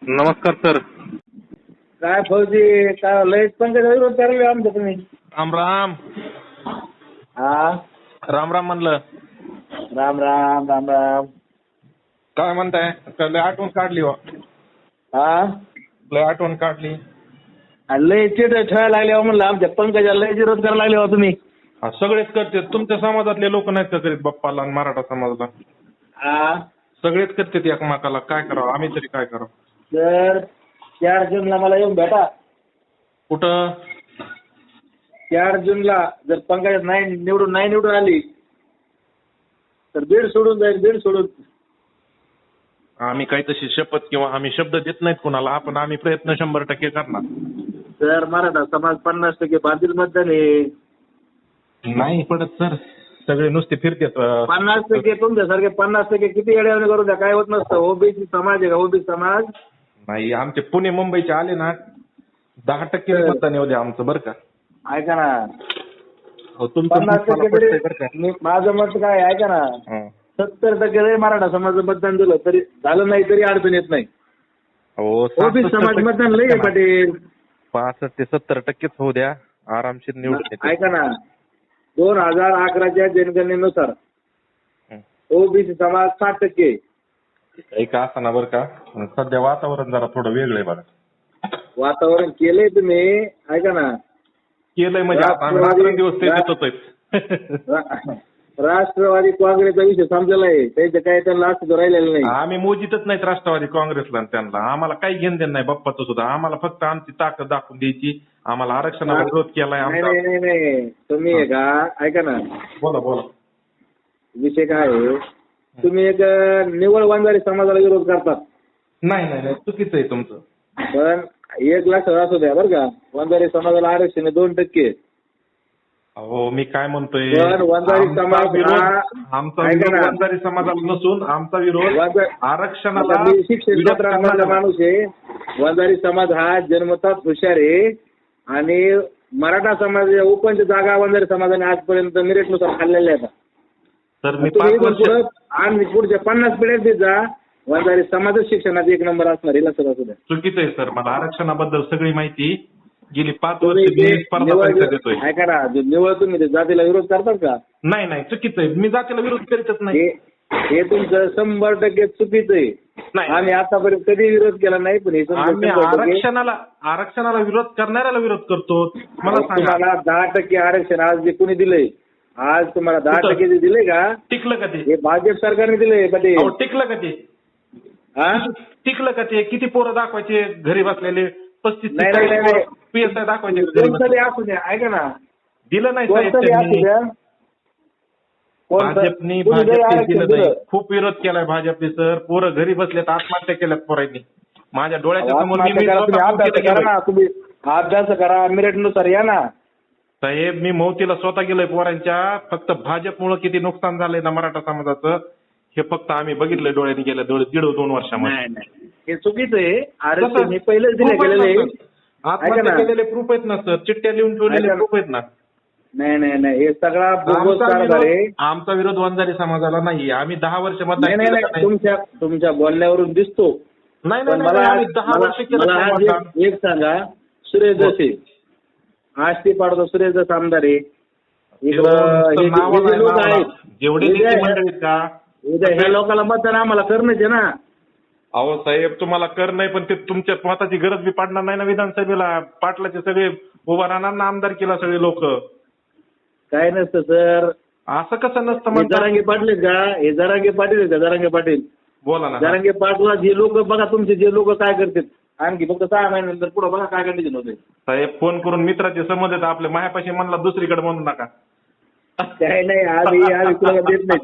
नमस्कार सर. काय फौजी काय लयच पंकज विरोध करायला आमचं तुम्ही. राम राम. हा राम राम म्हणलं. राम राम राम राम. काय म्हणताय? लय आठवण काढली हो. हा लय आठवण काढली. लय चिट ठेवायला लागले हो म्हणलं आमच्या पंकजाला लय विरोध करायला लागले हो तुम्ही. हा, सगळेच करते. तुमच्या समाजातले लोक नाहीत का करीत बाप्पाला आणि मराठा समाजाला? हा सगळेच करतात एकमेकाला. काय करावं आम्ही तरी काय करावं? तर 4 जूनला मला येऊन भेटा. कुठं? 4 जूनला जर पंकजात नाही निवडून आली तर बीड सोडून जाईल. बीड सोडून. आम्ही काही तशी शपथ किंवा आम्ही शब्द देत नाहीत कुणाला. आपण आम्ही प्रयत्न 100% करणार. तर मराठा समाज 50% बांधील मतदान आहे. नाही पडत सर. सगळे नुसते फिरतात. 50% तुमच्यासारखे 50% किती येड्यावाने करू द्या काय होत नसतं. ओबीसी समाज आहे का ओबीसी समाज? नाही आमचे पुणे मुंबईचे आले ना 10% मतदान येऊ द्या आमचं बरं का. ऐका ना हो, तुमचं मत मला 50% पटतंय बरं का. तरी माझं मत काय ऐका ना हं. 70% जरी मराठा समाज मतदान दिलं तरी झालं नाही तरी अडचण येत नाही. हो, ओबीसी समाज मतदान लय आहे पाटील. 65 ते 70% होऊ द्या. आरामशीर निवडून येते. ऐका ना 2011च्या जनगणनेनुसार ओबीसी समाज 60%. एक असताना बरं का. सध्या वातावरण जरा थोडं वेगळं आहे बघा. वातावरण केलंय तुम्ही. ऐका ना केलंय म्हणजे आता आम्ही रात्रंदिवस ते देत होतोय. राष्ट्रवादी काँग्रेसचा विषय समजला आहे. त्याचं काय त्यांना असं राहिलेलं नाही. आम्ही मोजीतच नाहीत राष्ट्रवादी काँग्रेसला आणि त्यांना. आम्हाला काही घेणं देणं नाही बाप्पाचं सुद्धा. आम्हाला फक्त आमची ताकद दाखवून द्यायची. आम्हाला आरक्षणाला विरोध केलाय नाही आमचा. नाही नाही नाही तुम्ही आहे का ऐका ना बोला बोला. विषय काय आहे तुम्ही एक निवळ वंजारी समाजाला विरोध करतात. नाही नाही नाही चुकीचं आहे तुमचं. पण एक लक्षात असू द्या बरं का वंजारी समाजाला आरक्षण आहे 2%. हो मी काय म्हणतोय. पण वंजारी समाज आमचा विरोध वंजारी समाजाला नसून आमचा विरोध आरक्षणाला शिक्षण क्षेत्रामधला माणूस आहे. वंजारी समाज हा जन्मताच हुशार आहे आणि मराठा समाज ओपनच्या जागा वंजारी समाजाने आजपर्यंत मेरिटनुसार खाल्लेल्या आहेत. तर मी 5 वर्ष आणि पुढच्या 50 पिढ्यात देत जा वंजारी समाजच शिक्षणात 1 नंबर असणार आहे. लक्षात असू द्या. चुकीचं आहे सर. मला आरक्षणाबद्दल सगळी माहिती. गेली 5 वर्ष मी स्पर्धा परीक्षा देतोय. ऐका ना निवळ तुम्ही जातीला विरोध करतात का? नाही नाही चुकीचं आहे. मी जातीला विरोध करीतच नाही. हे तुमचं 100% चुकीचं आहे. नाही. आम्ही आतापर्यंत कधी विरोध केला नाही पण हे आम्ही आरक्षणाला विरोध करणाऱ्याला विरोध करतो. मला सांगा तुम्हाला 10% आरक्षण आज जे कोणी दिलंय आज तुम्हाला 10% दिले का? टिकलं का ते? हे भाजप सरकारने दिलंय पाटील. टिकलं का ते? हा टिकलं का ते? किती पोरं दाखवायचे घरी बसलेले 35 नाही PSI दाखवायचे घरी कोणतरी बसलेले. असू द्या ऐका ना दिलं नाही साहेब कोणतरी असू त्यांनी. द्या भाजपने दिलं नाही. खूप विरोध केलाय भाजपने सर. पोरं घरी बसलेत आत्महत्या केल्यात पोरांनी. माझ्या डोळ्याच्या समोर मी तुम्ही अभ्यास करा ना. तुम्ही अभ्यास करा मेरिटनुसार या ना. साहेब मी मौतीला स्वतः गेलोय पोरांच्या. फक्त भाजपमुळे किती नुकसान झालंय ना मराठा समाजाचं हे फक्त आम्ही बघितलंय डोळ्यांनी गेल्या 1.5-2 वर्षामध्ये. नाही हे चुकीचं आहे. आरक्षण हे पहिलेच दिले गेलेले आत्महत्या केलेले प्रूफ आहेत ना सर. चिठ्ठ्या लिहून ठेवलेले प्रूफ आहेत ना. नाही हे सगळा बोगस कारभार आहे. आमचा विरोध वंजारी समाजाला नाही. आम्ही 10 वर्ष मतदान केलं नाही तुमच्या बोलण्यावरून दिसतो. नाही नाही आम्ही 10 वर्ष केलं. एक सांगा सुरेश जसे आष्टी पाडतो सुरेश जस आमदार आहे. जेवढे मंडळीत का उद्या ह्या लोकांना मतदान आम्हाला करणंच आहे ना. अहो साहेब तुम्हाला कर नाही पण ते तुमच्या मताची गरज बी पडणार नाही ना विधानसभेला. पाटलाचे सगळे उभा राहणार ना आमदार केला सगळे लोक. काय नसतं सर. असं कसं नसतं? जरांगे पाटील का हे जरांगे पाटील का जरांगे पाटील बोला ना. जरांगे पाटला जे लोक बघा तुमचे जे लोक काय करतात आणखी फक्त 6 महिन्यानंतर पुढे बघा काय कंडिशन होते. साहेब फोन करून मित्राचे संबंध आहेत आपले. मायापाशी म्हणला दुसरीकडे म्हणू नका. काय नाही आम्ही तुला देत नाही.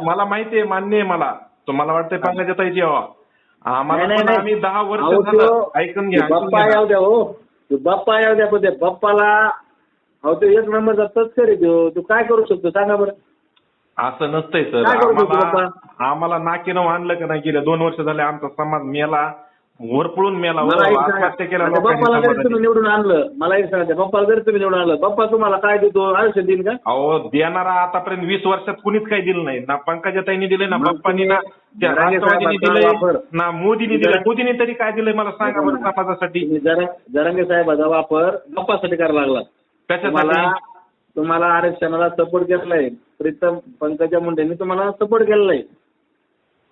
मला माहिती आहे मान्य आहे मला. तुम्हाला वाटतंय पंकजा ताईची हवा आम्हाला. आम्ही 10 वर्ष ऐकून घ्या. बाप्पा येऊ द्या हो. बाप्पा येऊ द्या पण बाप्पाला अहो तो 1 नंबरचा तस्कर आहे तू काय करू शकतो सांगा बरं. असं नसतंय सर. आम्हाला नाकीनं आणलं का नाही गेल्या 2 वर्ष झाले आमचा समाज मेला. वरपळून मेला मला एक सांगा, आत्महत्या केल्या आता लोकांनी बाप्पाला जरी समाजाने. तुम्ही निवडून आणलं, मला एक सांगा, बाप्पाला जरी तुम्ही निवडून आणलं, बाप्पा तुम्हाला काय देतो, आयुष्य देईल का? अहो देणारा आतापर्यंत 20 वर्षात कुणीच काही दिलं नाही. ना पंकजाताईंनी दिले, ना मग बाप्पांनी, ना त्या जरांगे राष्ट्रवादीने साहेबांचा दिलंय, वापर. ना मोदींनी दिलंय. मोदींनी तरी काय दिलंय मला सांगा बरं समाजासाठी. तुम्ही जरांगे साहेबाचा वापर बाप्पासाठी करायला लागला. कशासाठी? तुम्हाला आरक्षणाला सपोर्ट केलाय, प्रीतम पंकजा मुंडेंनी तुम्हाला सपोर्ट केलेला आहे,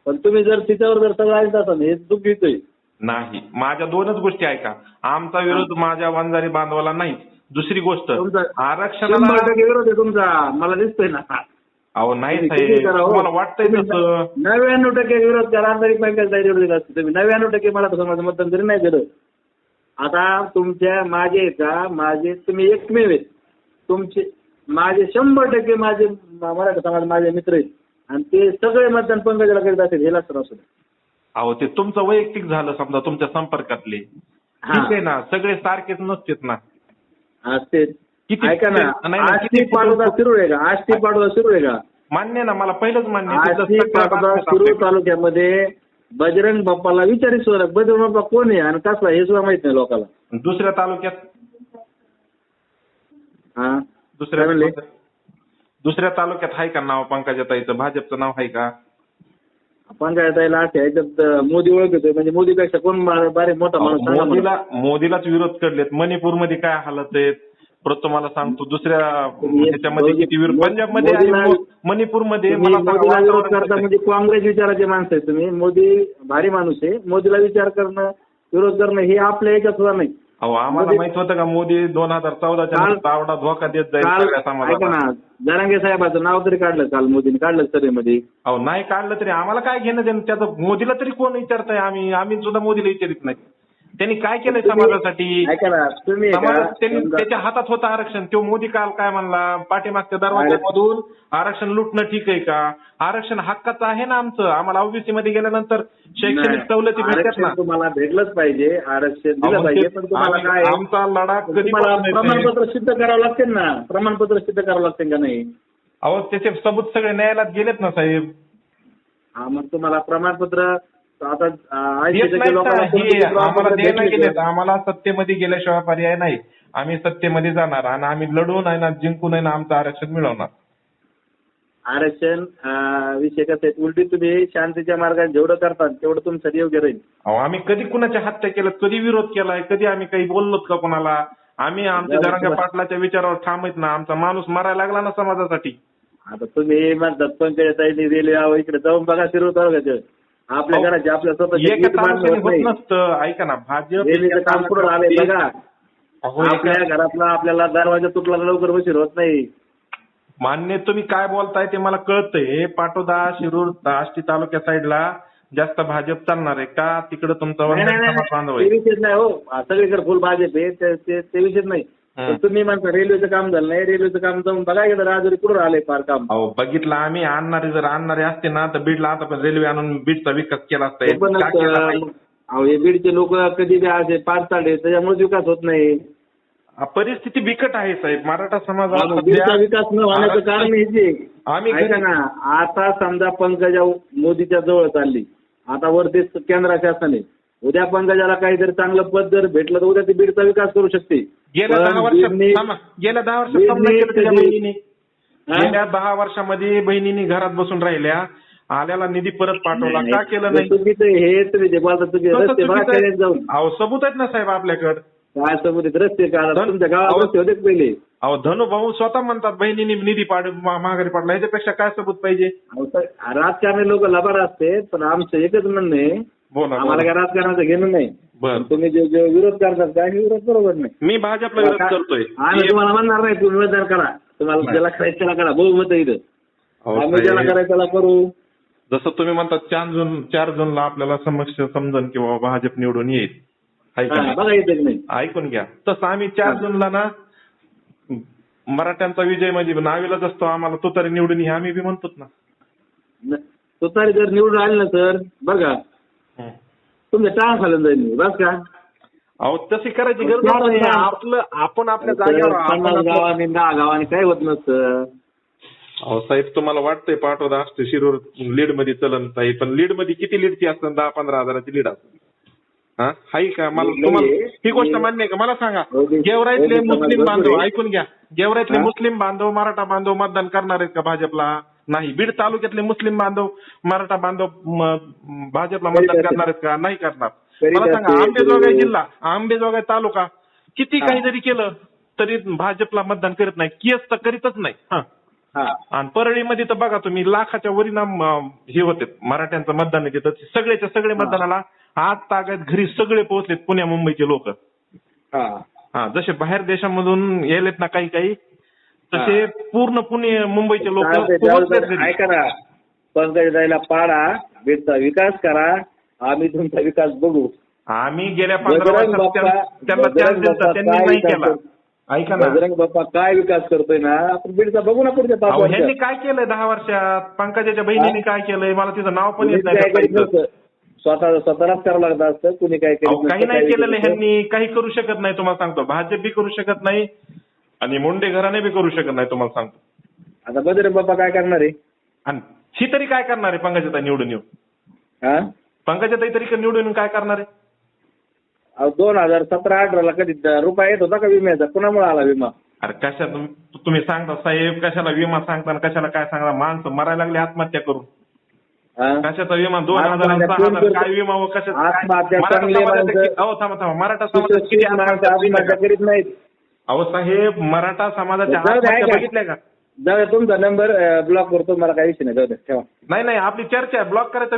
पण तुम्ही जर तिच्यावर जर सगळं ऐकत असाल हे चुकीचं आहे. नाही, माझ्या दोनच गोष्टी ऐका. आमचा विरोध माझ्या वंजारी बांधवाला नाही. दुसरी गोष्ट, तुमचा आरक्षणाला 100% विरोध आहे तुमचा, मला दिसतोय ना. अहो नाही तुम्ही साहेब, किती करा हो. तुम्हाला वाटतंय तसं. 99% विरोध करा तरी पंकजाताई विरोधी असते तुम्ही. 99% मराठा समाज मतदान तरी नाही दिलं. आता तुमच्या माझे आहेत का, माझे तुम्ही एकमेव आहेत. तुमचे माझे 100% माझे मराठा समाज माझे मित्र आहेत आणि ते सगळे मतदान पंकजाला करीत असेल हे लक्षात असू द्या. अहो ते तुमचं वैयक्तिक झालं समजा, तुमच्या संपर्कातले. ठीक आहे ना, सगळे सारखेच नसतेत ना. असते. किती- ऐका ना, नाही, नाही, आष्टी पाटोदा शिरूर आहे का? आष्टी पाटोदा शिरूर आहे का? मान्य ना, मला पहिलंच मान्य आहे. तिथं आष्टी सगळं पाटोदा बातम्या शिरूर सांगते. तालुक्यामध्ये बजरंग बाप्पाला विचारी सुद्धा, बजरंग बाप्पा कोण आहे आणि कसला हे सुद्धा माहित नाही लोकांना. दुसऱ्या तालुक्यात हा दुसऱ्या काय म्हणले? दुसऱ्या तालुक्यात आहे का नाव पंकजाताईचं? भाजपचं नाव आहे का? पंकजाताईला असे ह्याच्यात मोदी ओळखतोय म्हणजे मोदीपेक्षा कोण बारे मोठा माणूस सांगा मला. मोदीलाच विरोध करलेत. मणिपूरमध्ये काय हालत आहेत परत तुम्हाला सांगतो. दुसऱ्या ह्याच्यामध्ये किती विरोध, पंजाबमध्ये आणि मणिपूरमध्ये. मला सांगा, मोदीला विरोध वातावरण करता कसं आहे? म्हणजे काँग्रेस विचाराचे माणसं आहे तुम्ही. मोदी भारी माणूस आहे. मोदीला विचार करणं, विरोध करणं हे आपल्या याच्यात सुद्धा नाही. अहो आम्हाला माहित होतं का मोदी 2014च्या आवडा धोका देत जाईल काल सगळ्या ऐका समाजाला? ना, जरांगे साहेबाचं नाव तरी काढलं काल मोदीने, काढलं सभेमध्ये. अहो नाही काढलं तरी आम्हाला काय घेणं देणं त्याचं? मोदीला तरी कोण विचारताय? आम्ही सुद्धा मोदीला विचारित नाही. त्यांनी काय केलंय समाजासाठी? ऐका ना, तुम्ही त्यांनी त्याच्या हातात होतं आरक्षण. तो मोदी काल काय म्हणला? पाठीमागच्या दरवाजामधून आरक्षण लुटणं ठीक आहे का? आरक्षण हक्काचं आहे ना आमचं. आम्हाला ओबीसी मध्ये गेल्यानंतर शैक्षणिक सवलती भेटतात ना. तुम्हाला भेटलंच पाहिजे, आरक्षण दिलं पाहिजे, पण तुम्हाला काय आमचा लढा कधी तुम्हाला प्रमाणपत्र सिद्ध करावं लागतील ना. प्रमाणपत्र सिद्ध करावं लागतील का नाही? अहो त्याचे सबूत सगळे न्यायालयात गेलेत ना साहेब. हा, मग तुम्हाला प्रमाणपत्र आता देत 80% नाहीत लोकांना ना. हे आम्हाला प्रमाणपत्र द्यायला भेटले गेलेत. का? आम्हाला सत्तेमध्ये गेल्याशिवाय पर्याय नाही. आम्ही सत्तेमध्ये जाणार आणि आम्ही लढून आहे ना, जिंकून आहे ना आमचं आरक्षण मिळवणार. आरक्षण विषय कसं आहे, उलटी तुम्ही शांतीच्या मार्गाने जेवढं करतात तेवढं तुमचं योग्य राहील. अहो आम्ही कधी कुणाच्या हत्या केल्यात? कधी विरोध केलाय? कधी आम्ही काही बोललोत का कोणाला? आम्ही आमच्या जरांगे पाटलाच्या विचारावर ठाम आहेत ना. आमचा माणूस मरायला लागला ना समाजासाठी. आता तुम्ही म्हणतात पंकजाताईंनी रेल्वे इकडे जाऊन बघा शिरूर तालुक्यात. आपल्या घराचे आपल्या स्वतःचे एका वीज बांधणं तालुक्याने होत होत नाही. नसतं. ऐका ना, भाजप रेल्वेचं काम पुढे आलंय बघा. अहो, आपल्या घरातला आपल्याला दरवाजा तुटला तर लवकर उशीर होत नाही. मान्य, तुम्ही काय बोलताय ते मला कळतंय. पाटोदा, शिरूर, आष्टी तालुक्या साईडला जास्त भाजप चालणार आहे का? तिकडे तुमचा नाही, नाही, समाज नाही, बांधव ते आहे. विषयच नाही हो. सगळीकडे फुल भाजप आहे, ते विषयच नाही. पण तुम्ही म्हणता रेल्वेचं काम झालं नाही. रेल्वेचं काम जाऊन बघा गेलं राजुरी कुठं आलंय फार काम. अहो बघितलं आम्ही. आणणारे असते ना तर बीडला आता पण रेल्वे आणून बीडचा विकास केला असता. ते पण का केला नाही? अहो हे बीडचे लोक कधी बी असे पाच चालले त्याच्यामुळे विकास होत नाही. परिस्थिती बिकट आहे साहेब. मराठा समाज बीडचा विकास न होण्याचं कारण हेच आहे. आम्ही ऐका ना, आता समजा पंकजा मोदीच्या जवळ चालली, आता वरती केंद्र शासन आहे. उद्या पंकजाला काहीतरी चांगलं पद जर भेटलं तर उद्या ती बीडचा विकास करू शकते. गेल्या 10 वर्षात समजा केलं त्याच्या बहिणीने. गेल्या 10 वर्षामध्ये बहिणींनी घरात बसून राहिल्या. आल्याला निधी परत पाठवला. का केलं नाही? चुकीचं हे तुम्ही जे बोलता तुम्ही रस्ते बघा खेड्यात जाऊन. अहो सबूत आहेत ना साहेब आपल्याकडे. काय सबूत आहेत? रस्ते का तुमच्या गावात रस्ते होते पहिले? अहो धनुभाऊ स्वतः म्हणतात बहिणींनी निधी माघारी पाडला. ह्याच्यापेक्षा काय सबूत पाहिजे? राजकारणी लोक लबाड असते, पण आमचं एकच म्हणणं आहे, बोला. आम्हाला काय राजकारणाचं घेणं नाही. बरं, तुम्ही जे विरोध करतात काय विरोध बरोबर नाही. मी भाजपला विरोध करतोय. आम्ही तुम्हाला म्हणणार नाही तुम्ही मतदान करा. तुम्हाला ज्याला करायचं त्याला करा. बहुमत आहे इथं. आम्ही ज्याला करायचं त्याला करू. जसं तुम्ही म्हणतात 4 जूनला आपल्याला समक्ष समजन किंवा भाजप निवडून येईल. बघा येत नाही. ऐकून घ्या. तसं आम्ही 4 जूनला ना मराठ्यांचा विजय म्हणजे नावीलाच असतो. आम्हाला तो तरी निवडून ये आम्ही बी म्हणतोच ना. तुतारी जर निवडून आले ना सर बघा तुमचं टाळ खालून जाईल बस का. अहो तशी करायची गरज नाही. आपण आपल्या जागेवर 50 गावांनी 10 गावांनी काय होत नसतं. अहो साहेब तुम्हाला वाटतंय पाठवता असते शिरूर लीड मध्ये चलन ताई, पण लीड मध्ये किती लीडची असतात? 10-15 हजाराची लीड असते. हा हाय का? मला नाही, तुम्हाला नाही. ही गोष्ट मान्य आहे का? मला सांगा, ओबीसी गेवराईतले समाज मुस्लिम भरपूर बांधव आहे. ऐकून घ्या, गेवराईतले हा? मुस्लिम बांधव मराठा बांधव मतदान करणार आहेत का भाजपला? नाही. बीड तालुक्यातले मुस्लिम बांधव मराठा बांधव भाजपला करीत मतदान असतील. करणार आहेत का? नाही करणार. करीत मला सांगा, असतील. आंबेजोगाई जिल्हा, आंबेजोगाई तालुका किती हा. काही जरी केलं तरी भाजपला मतदान करत नाही. केस तर करीतच नाही. हा. हा. आणि परळीमध्ये तर बघा तुम्ही, लाखाच्या वरीनाम हे होते मराठ्यांचं मतदान घेतात. सगळेच्या सगळे मतदानाला आज तागायत घरी सगळे पोहोचलेत पुण्या मुंबईचे लोक. हा. हा, जसे बाहेर देशांमधून येलेत ना काही काही, तसे पूर्ण पुणे मुंबईचे लोक चालतंय, पोहोचलेत चालतंय. घरी. ऐका ना, पंकजाताईला पाडा, बीडचा विकास करा, आम्ही तुमचा विकास बघू. आम्ही गेल्या 15 बजरंग वर्षात बाप्पा त्यांना चान्स दिला, बाप्पा त्यांनी काय नाही विकास केला. करतो? ऐका ना, बजरंग बाप्पा काय विकास करतोय ना, आपण बीडचा बघू ना पुढच्या 5 अहो ह्यांनी वर्षात. काय केलंय 10 वर्षात? पंकजाच्या बहिणीने काय केलंय? मला तिचं नाव पण येत कुणीच काय नाही. करीत नव्हतं. स्वतःलाच करावं लागतं असतं, कुणी काय करीत अहो, काही नसतं, नाही काय केलेलं विकास ह्यांनी, काही करू शकत नाही. तुम्हाला सांगतो, भाजप बी करू शकत नाही आणि मुंडे घराणे बी करू शकत नाही. तुम्हाला सांगतो. आता बजरंग बाप्पा काय करणार आहे? आणि ही तरी काय करणार आहे? पंकजाताई निवडून येऊन, हा? पंकजाताई तरी निवडून येऊन काय करणार आहे? अहो, 2017-18 कधी रुपया येत होता का विम्याचा? कुणामुळे आला विमा? अरे कशा तुम्ही सांगता साहेब, कशाला विमा सांगता आणि कशाला काय सांगता? माणसं मरायला लागली आत्महत्या करून. हा? कशाचा विमा? 2000 आत्महत्या 6000 कोण काय विमा व कशाचा? आत्महत्या मराठा चांगली समाजाचा माणसं- अहो थांबा, मराठा समाजात किती सुशिक्षित माणसं आत्महत्या बघितल्या आत्महत्या का? करीत नाहीत. अहो साहेब, मराठा समाजाच्या जाऊ द्या, आत्महत्या ऐका. बघितल्या का? जाऊ द्या, तुमचा नंबर ब्लॉक करतो, मला काही विषय नाही, जाऊ द्या, ठेवा. नाही, आपली चर्चा आहे. ब्लॉक करायचा